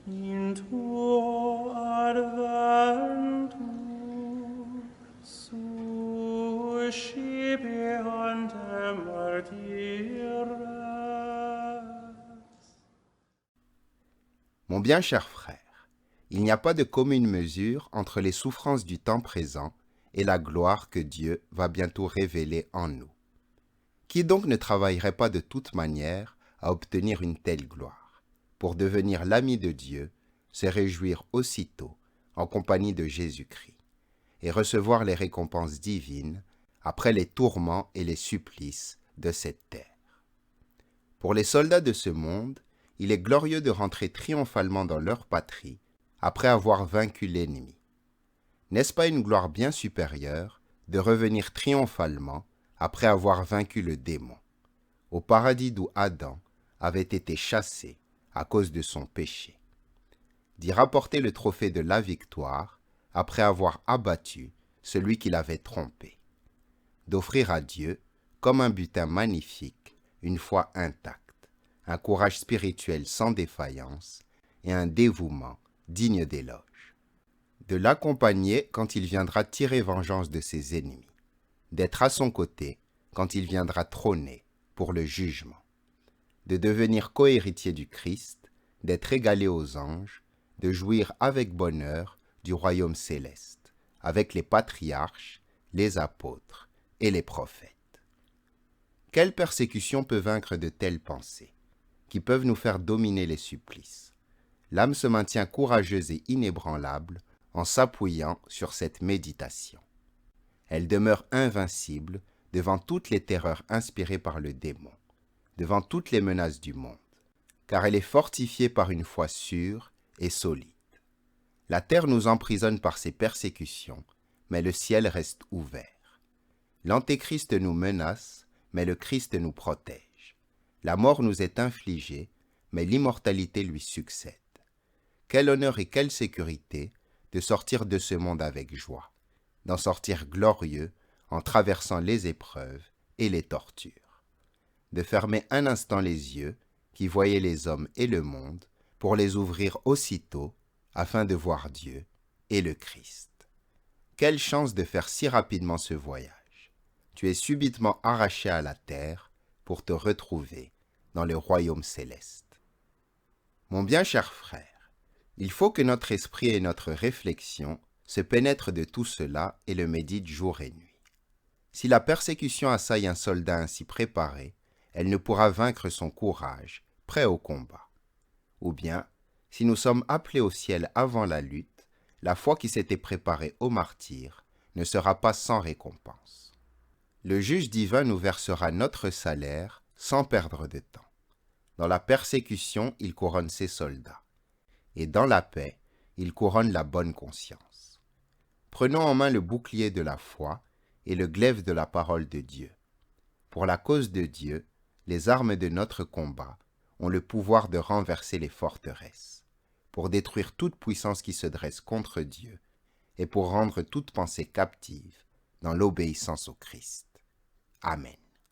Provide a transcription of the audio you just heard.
in tuo adventus suscipiantem martyres. Mon bien cher frère, il n'y a pas de commune mesure entre les souffrances du temps présent et la gloire que Dieu va bientôt révéler en nous. Qui donc ne travaillerait pas de toute manière à obtenir une telle gloire, pour devenir l'ami de Dieu, se réjouir aussitôt en compagnie de Jésus-Christ, et recevoir les récompenses divines après les tourments et les supplices de cette terre. Pour les soldats de ce monde, il est glorieux de rentrer triomphalement dans leur patrie après avoir vaincu l'ennemi. N'est-ce pas une gloire bien supérieure de revenir triomphalement après avoir vaincu le démon, au paradis d'où Adam avait été chassé à cause de son péché, d'y rapporter le trophée de la victoire après avoir abattu celui qui l'avait trompé, d'offrir à Dieu, comme un butin magnifique, une foi intacte, un courage spirituel sans défaillance et un dévouement digne d'éloge, de l'accompagner quand il viendra tirer vengeance de ses ennemis, d'être à son côté quand il viendra trôner pour le jugement, de devenir cohéritier du Christ, d'être égalé aux anges, de jouir avec bonheur du royaume céleste, avec les patriarches, les apôtres et les prophètes. Quelle persécution peut vaincre de telles pensées, qui peuvent nous faire dominer les supplices? L'âme se maintient courageuse et inébranlable en s'appuyant sur cette méditation. Elle demeure invincible devant toutes les terreurs inspirées par le démon, devant toutes les menaces du monde, car elle est fortifiée par une foi sûre et solide. La terre nous emprisonne par ses persécutions, mais le ciel reste ouvert. L'Antéchrist nous menace, mais le Christ nous protège. La mort nous est infligée, mais l'immortalité lui succède. Quel honneur et quelle sécurité de sortir de ce monde avec joie, d'en sortir glorieux en traversant les épreuves et les tortures, de fermer un instant les yeux qui voyaient les hommes et le monde pour les ouvrir aussitôt afin de voir Dieu et le Christ. Quelle chance de faire si rapidement ce voyage! Tu es subitement arraché à la terre pour te retrouver dans le royaume céleste. Mon bien cher frère, il faut que notre esprit et notre réflexion se pénètrent de tout cela et le méditent jour et nuit. Si la persécution assaille un soldat ainsi préparé, elle ne pourra vaincre son courage, prêt au combat. Ou bien, si nous sommes appelés au ciel avant la lutte, la foi qui s'était préparée au martyre ne sera pas sans récompense. Le juge divin nous versera notre salaire sans perdre de temps. Dans la persécution, il couronne ses soldats. Et dans la paix, il couronne la bonne conscience. Prenons en main le bouclier de la foi et le glaive de la parole de Dieu. Pour la cause de Dieu, les armes de notre combat ont le pouvoir de renverser les forteresses, pour détruire toute puissance qui se dresse contre Dieu et pour rendre toute pensée captive dans l'obéissance au Christ. Amen.